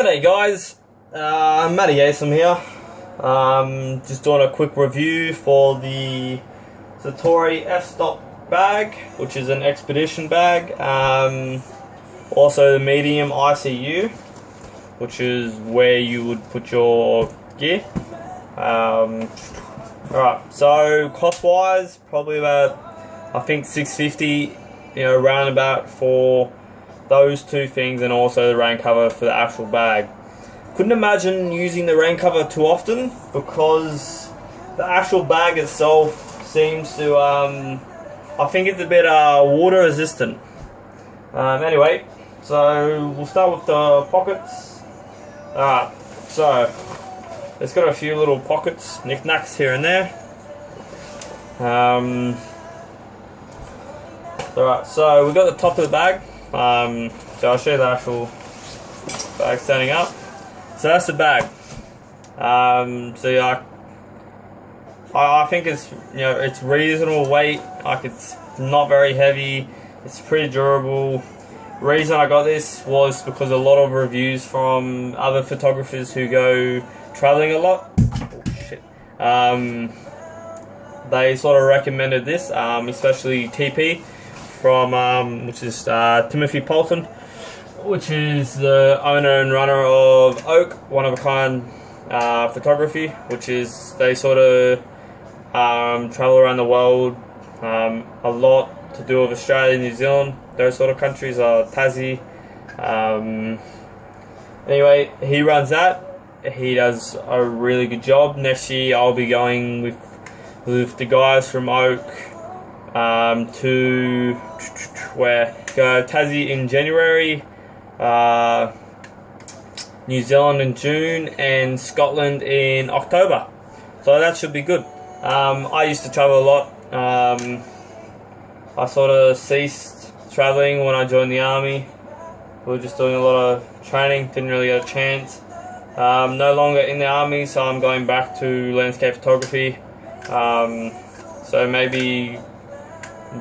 G'day guys, Matty here. Just doing a quick review for the Satori f-stop bag, which is an expedition bag. Also the medium ICU, which is where you would put your gear. Alright, so cost wise, probably about I think $6.50, round about for those two things, and also the rain cover for the actual bag. Couldn't imagine using the rain cover too often because the actual bag itself seems to I think it's a bit water resistant. Anyway, so we'll start with the pockets. Alright, so it's got a few little pockets, knickknacks here and there. Alright, so we've got the top of the bag. So I'll show you the actual bag standing up. So that's the bag. So yeah, I think it's it's reasonable weight. Like, it's not very heavy. It's pretty durable. Reason I got this was because a lot of reviews from other photographers who go traveling a lot. Oh shit. They sort of recommended this, especially TP. From which is Timothy Polton, which is the owner and runner of Oak, one of a kind photography, which is they sort of travel around the world, a lot to do with Australia, New Zealand, those sort of countries, Tassie. Anyway, he runs that. He does a really good job. Next year I'll be going with the guys from Oak to go Tassie in January, New Zealand in June, and Scotland in October. So that should be good. I used to travel a lot. I sort of ceased traveling when I joined the army. We were just doing a lot of training, didn't really get a chance. No longer in the army, so I'm going back to landscape photography. So maybe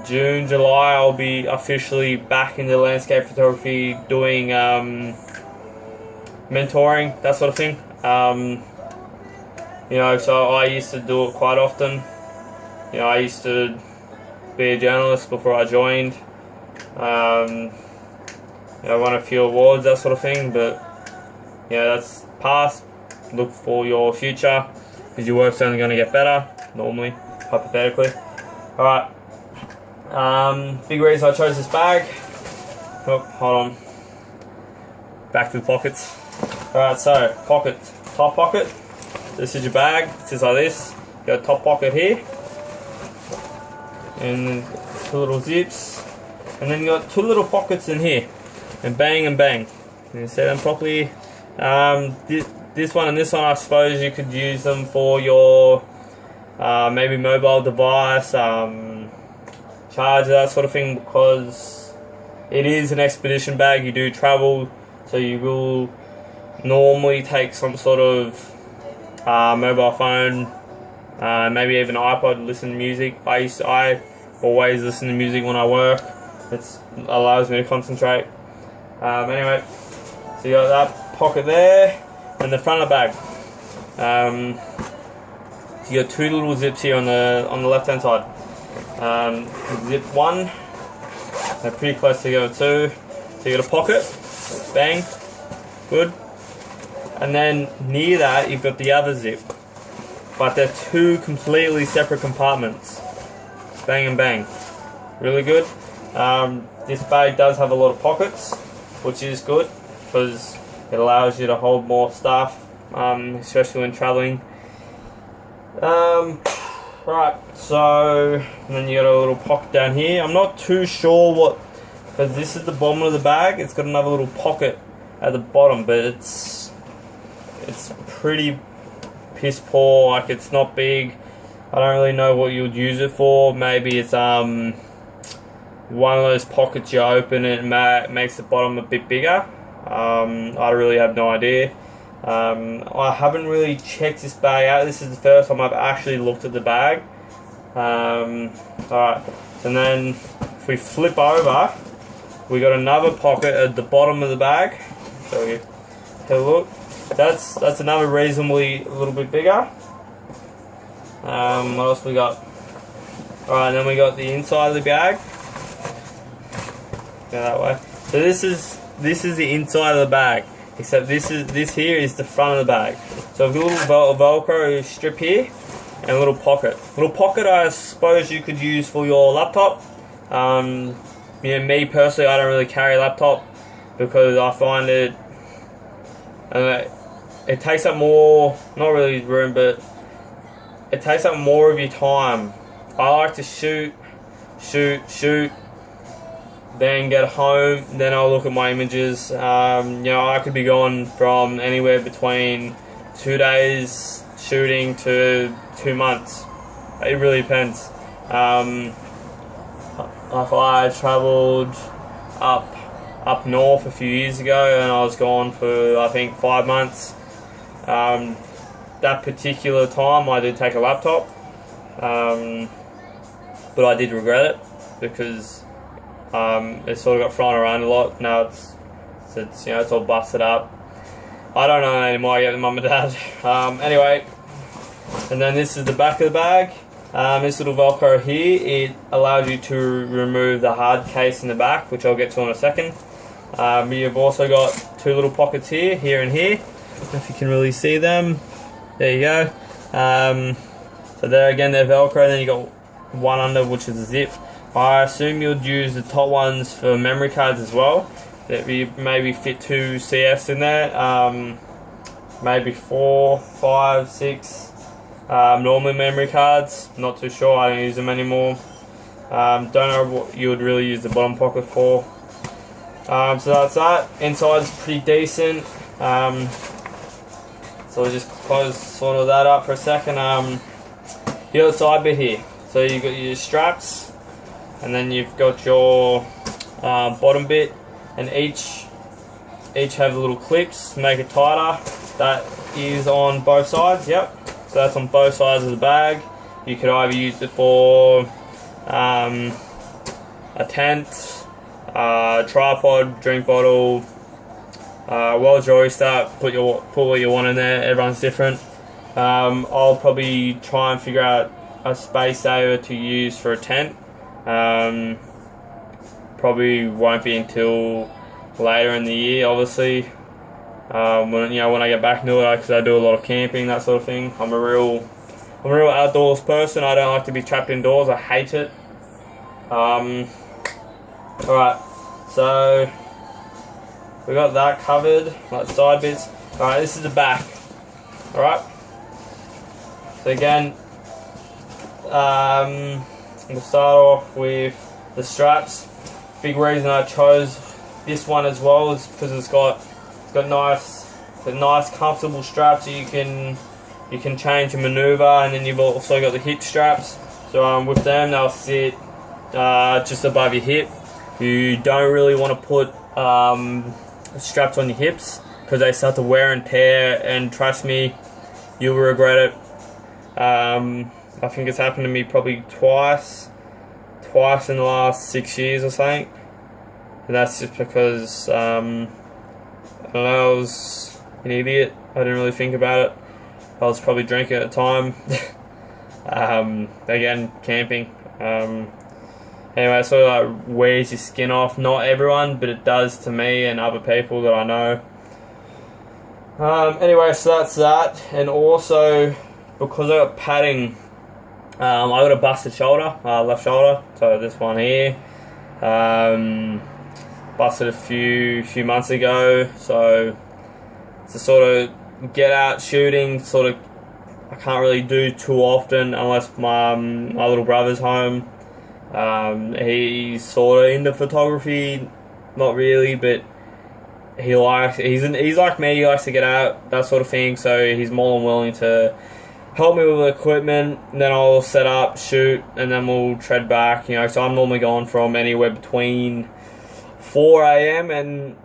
June, July, I'll be officially back into landscape photography, doing mentoring, that sort of thing. So I used to do it quite often. I used to be a journalist before I joined. I won a few awards, that sort of thing, but that's past. Look for your future, because your work's only going to get better, normally, hypothetically. Alright. Big reason I chose this bag. Oh, hold on. Back to the pockets. Alright, so pocket, top pocket. This is your bag. It sits like this. You got a top pocket here, and two little zips, and then you got two little pockets in here, and bang and bang. Can you see them properly? This one and this one, I suppose you could use them for your maybe mobile device, charger, that sort of thing, because it is an expedition bag. You do travel, so you will normally take some sort of mobile phone, maybe even an iPod, listen to music. I always listen to music when I work. It allows me to concentrate. Anyway, so you got that pocket there, and the front of the bag. You got two little zips here on the left hand side. Zip one, they're pretty close together too. So you got a pocket, bang, good. And then near that you've got the other zip, but they're two completely separate compartments. Bang and bang, really good. This bag does have a lot of pockets, which is good because it allows you to hold more stuff, especially when traveling. Right, so and then you got a little pocket down here. I'm not too sure what, because this is the bottom of the bag. It's got another little pocket at the bottom, but it's pretty piss poor. Like, it's not big. I don't really know what you'd use it for. Maybe it's one of those pockets you open and it makes the bottom a bit bigger. I really have no idea. I haven't really checked this bag out. This is the first time I've actually looked at the bag. Alright, and then if we flip over, we got another pocket at the bottom of the bag. So have a look. That's another reasonably a little bit bigger. What else we got? Alright, then we got the inside of the bag. Go that way. So this is the inside of the bag, except this here is the front of the bag. So a little Velcro strip here and a little pocket. Little pocket I suppose you could use for your laptop. Me personally, I don't really carry a laptop because I find it takes up more, not really room, but it takes up more of your time. I like to shoot, then get home, then I'll look at my images. I could be gone from anywhere between 2 days shooting to 2 months. It really depends. If I travelled up north a few years ago and I was gone for I think 5 months, that particular time I did take a laptop, but I did regret it because it sort of got thrown around a lot. Now it's all busted up. I don't know anymore. I get the mum and dad. Anyway, and then this is the back of the bag. This little Velcro here, it allows you to remove the hard case in the back, which I'll get to in a second. You've also got 2 little pockets here and here. If you can really see them, there you go. So there again, they're Velcro. Then you got one under, which is a zip. I assume you'd use the top ones for memory cards as well. That you maybe fit 2 CS in there, maybe 4, 5, 6 normal memory cards. Not too sure. I don't use them anymore. Don't know what you would really use the bottom pocket for. So that's that. Inside's pretty decent. So we'll just close sort of that up for a second. The other side bit here. So you've got your straps, and then you've got your bottom bit, and each have little clips to make it tighter. That is on both sides. Yep. So that's on both sides of the bag. You could either use it for a tent, tripod, drink bottle, Wells oyster. Put what you want in there. Everyone's different. I'll probably try and figure out a space saver to use for a tent. Probably won't be until later in the year, obviously. When I get back into it, because I do a lot of camping, that sort of thing. I'm a real outdoors person. I don't like to be trapped indoors. I hate it. Alright, so we got that covered, like side bits. Alright, this is the back. Alright. So again, we'll start off with the straps. Big reason I chose this one as well is because it's got nice comfortable straps that you can change and maneuver, and then you've also got the hip straps. So with them, they'll sit just above your hip. You don't really want to put straps on your hips because they start to wear and tear, and trust me, you'll regret it. I think it's happened to me probably twice in the last 6 years or something, and that's just because I don't know, I was an idiot. I didn't really think about it. I was probably drinking at the time. Again, camping. Anyway, it sort of like wears your skin off. Not everyone, but it does to me and other people that I know. Anyway, so that's that. And also, because I got padding, I got a busted shoulder, left shoulder. So this one here, busted a few months ago. So to sort of get out shooting, sort of, I can't really do too often unless my little brother's home. He's sort of into photography, not really, but he's like me. He likes to get out, that sort of thing. So he's more than willing to help me with the equipment, and then I'll set up, shoot, and then we'll tread back. So I'm normally going from anywhere between 4 a.m. and,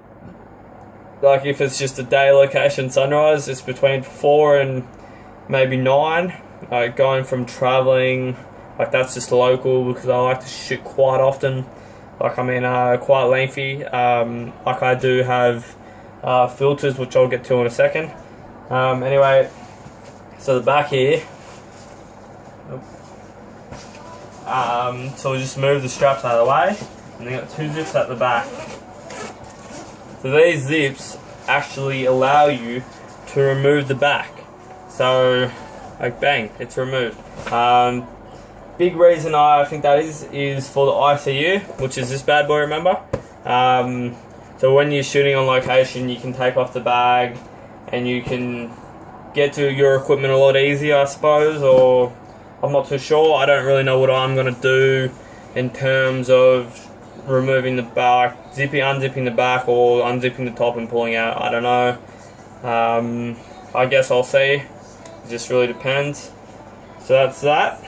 like, if it's just a day location sunrise, it's between 4 and maybe 9. Like, going from traveling, like, that's just local because I like to shoot quite often. Like, I mean, quite lengthy. Like, I do have filters, which I'll get to in a second. Anyway, so the back here. So we'll just move the straps out of the way, and they got 2 zips at the back. So these zips actually allow you to remove the back. So, like, bang, it's removed. Big reason I think that is for the ICU, which is this bad boy, remember? So when you're shooting on location, you can take off the bag and you can get to your equipment a lot easier, I suppose, or I'm not too sure. I don't really know what I'm going to do in terms of removing the back, unzipping the back, or unzipping the top and pulling out. I don't know. I guess I'll see. It just really depends. So that's that.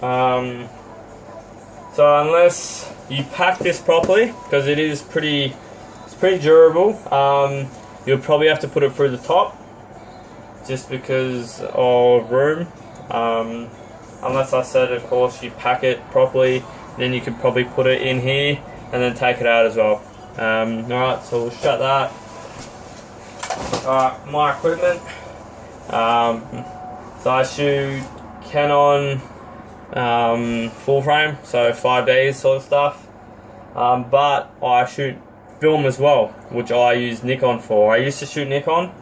So unless you pack this properly, because it's pretty durable, you'll probably have to put it through the top, just because of room. Unless I said, of course, you pack it properly, then you could probably put it in here and then take it out as well. Alright, so we'll shut that. Alright, my equipment. So I shoot Canon full frame, so 5Ds sort of stuff. But I shoot film as well, which I use Nikon for. I used to shoot Nikon,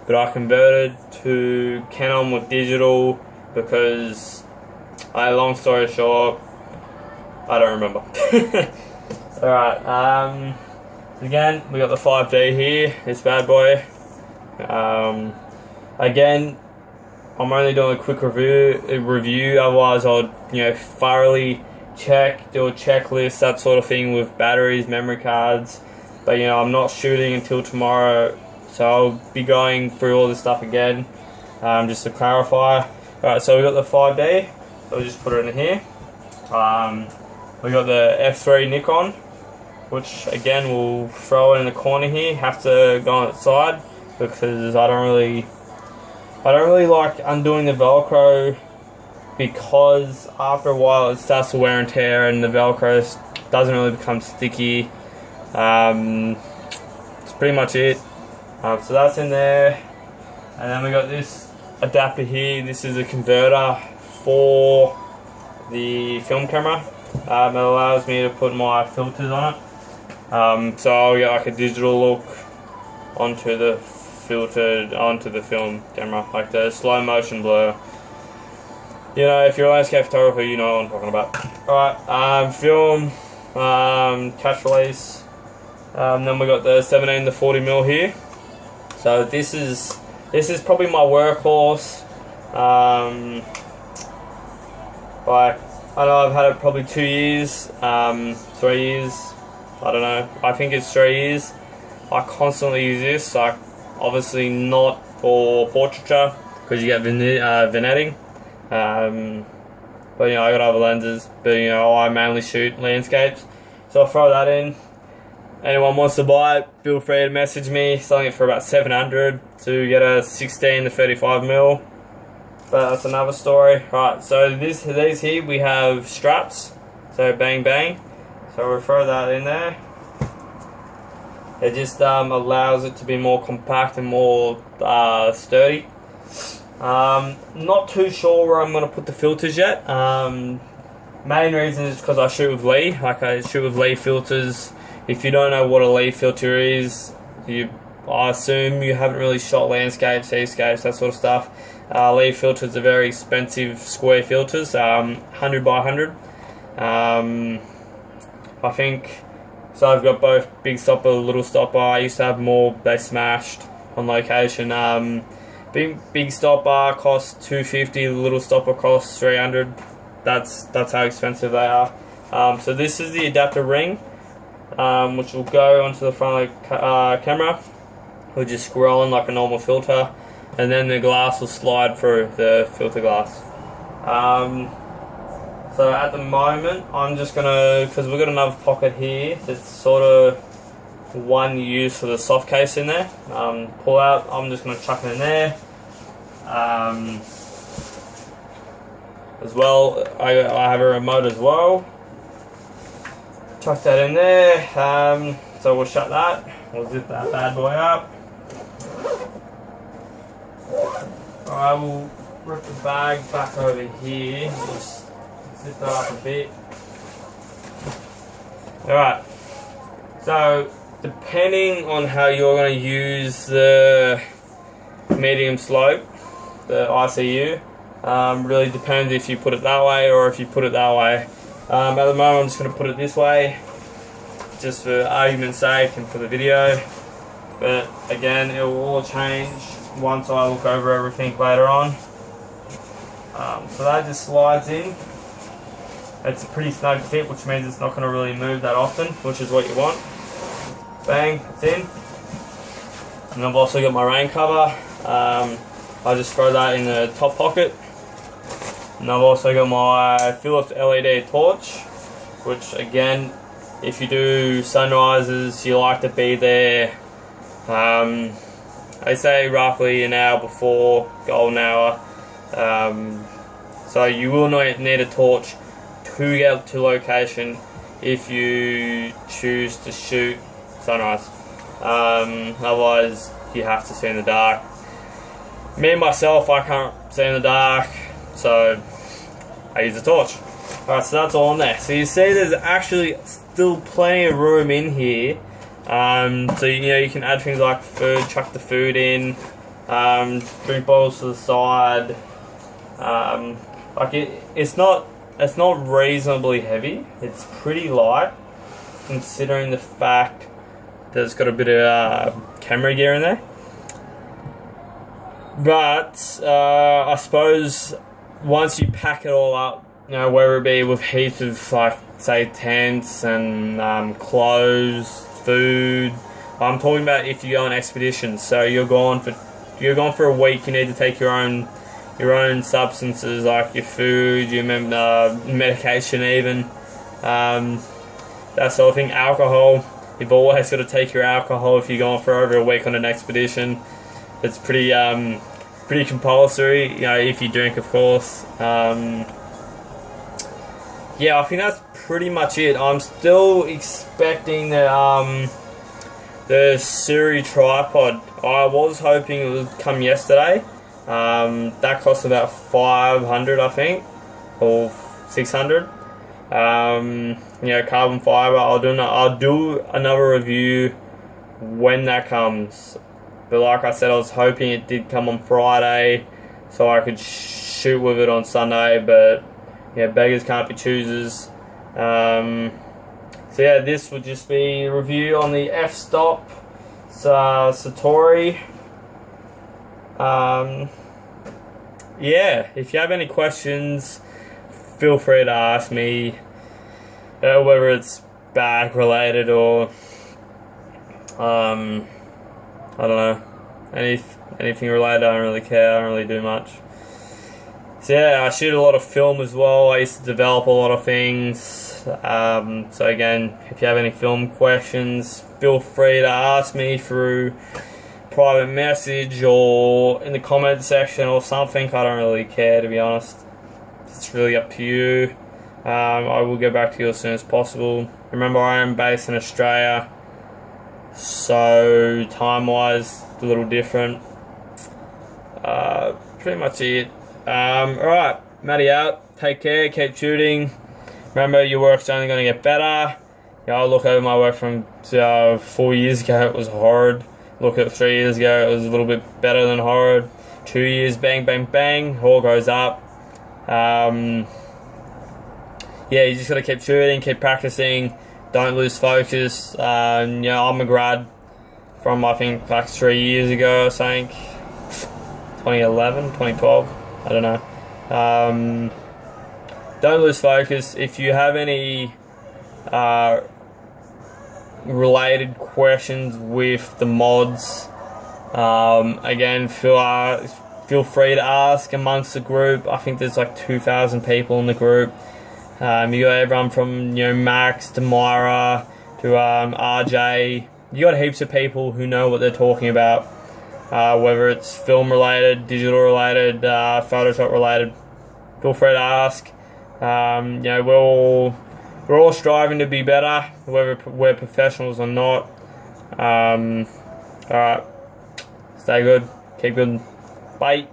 but I converted to Canon with digital because, long story short, I don't remember. Alright, again, we got the 5D here, this bad boy. Again, I'm only doing a quick review, otherwise I'll thoroughly check, do a checklist, that sort of thing with batteries, memory cards. But I'm not shooting until tomorrow, so I'll be going through all this stuff again, just to clarify. Alright, so we got the 5D, so we'll just put it in here. We got the F3 Nikon, which again we'll throw it in the corner here. Have to go on its side because I don't really like undoing the Velcro, because after a while it starts to wear and tear and the Velcro doesn't really become sticky. That's pretty much it. So that's in there, and then we got this adapter here. This is a converter for the film camera. It allows me to put my filters on it, so I'll get like a digital look onto the film camera, like the slow motion blur. If you're a landscape photographer, you know what I'm talking about. Alright, film, catch release. Then we got the 17 to 40mm here. So this is probably my workhorse. I know I've had it probably 2 years, 3 years. I don't know. I think it's 3 years. I constantly use this. Like, obviously not for portraiture because you get vignetting. But I got other lenses. But I mainly shoot landscapes. So I'll throw that in. Anyone wants to buy it, feel free to message me. Selling it for about $700 to get a 16 to 35mm. But that's another story. Right, so these here we have straps. So bang bang. So we'll throw that in there. It just allows it to be more compact and more sturdy. Not too sure where I'm going to put the filters yet. Main reason is because I shoot with Lee. Like, I shoot with Lee filters. If you don't know what a Lee filter is, I assume you haven't really shot landscapes, seascapes, that sort of stuff. Lee filters are very expensive square filters, 100 by 100. I think, so I've got both big stopper, little stopper. I used to have more, they smashed on location. Big stopper costs $250, the little stopper costs $300. That's how expensive they are. So this is the adapter ring, which will go onto the front of the camera. We'll just screw on like a normal filter, and then the glass will slide through the filter glass. So at the moment, I'm just gonna, because we've got another pocket here that's sort of one use for the soft case in there. Pull out, I'm just gonna chuck it in there. As well, I have a remote as well. Chuck that in there. So we'll shut that. We'll zip that bad boy up. I will rip the bag back over here. Just zip that up a bit. Alright, so depending on how you're going to use the medium slope, the ICU, really depends if you put it that way or if you put it that way. At the moment I'm just going to put it this way, just for argument's sake and for the video, but again it will all change once I look over everything later on. So that just slides in. It's a pretty snug fit, which means it's not going to really move that often, which is what you want. Bang, it's in. And I've also got my rain cover. I just throw that in the top pocket. And I've also got my Philips LED torch, which again, if you do sunrises, you like to be there, I say roughly an hour before golden hour. So you will not need a torch to get to location if you choose to shoot sunrise. Otherwise you have to see in the dark. Me myself, I can't see in the dark, so I use a torch. Alright, so that's all in there. So you see there's actually still plenty of room in here. So you can add things like food, chuck the food in, drink bottles to the side. It's not reasonably heavy. It's pretty light, considering the fact that it's got a bit of camera gear in there. But I suppose once you pack it all up, whether it be with heaps of, like, say, tents and clothes, food. I'm talking about if you go on expeditions. So you're gone for a week. You need to take your own substances, like your food, your medication, even that sort of thing. Alcohol. You've always got to take your alcohol if you're going for over a week on an expedition. It's pretty compulsory, if you drink, of course. Yeah, I think that's pretty much it. I'm still expecting the Satori tripod. I was hoping it would come yesterday. That cost about 500, I think, or 600. Carbon fiber. I'll do another review when that comes. But like I said, I was hoping it did come on Friday, so I could shoot with it on Sunday. But beggars can't be choosers. So yeah, this would just be a review on the f-stop Satori. Yeah, if you have any questions, feel free to ask me, whether it's bag related or I don't know, anything related. I don't really care. I don't really do much. So yeah, I shoot a lot of film as well. I used to develop a lot of things. So again, if you have any film questions, feel free to ask me through private message or in the comment section or something. I don't really care, to be honest. It's really up to you. I will get back to you as soon as possible. Remember, I am based in Australia, so time-wise, a little different. Pretty much it. Alright, Matty out. Take care, keep shooting. Remember, your work's only going to get better. I look over my work from 4 years ago, it was horrid. Look at 3 years ago, it was a little bit better than horrid. 2 years, bang, bang, bang, all goes up. Yeah, you just got to keep shooting, keep practicing, don't lose focus. I'm a grad from, I think, like 3 years ago, I think. 2011, 2012, I don't know. Don't lose focus. If you have any related questions with the mods, again, feel free to ask amongst the group. I think there's like 2,000 people in the group. You got everyone from Max to Myra to RJ. You got heaps of people who know what they're talking about, whether it's film related, digital related, Photoshop related. Feel free to ask. We're all striving to be better, whether we're professionals or not. Alright, stay good, keep good. Bye.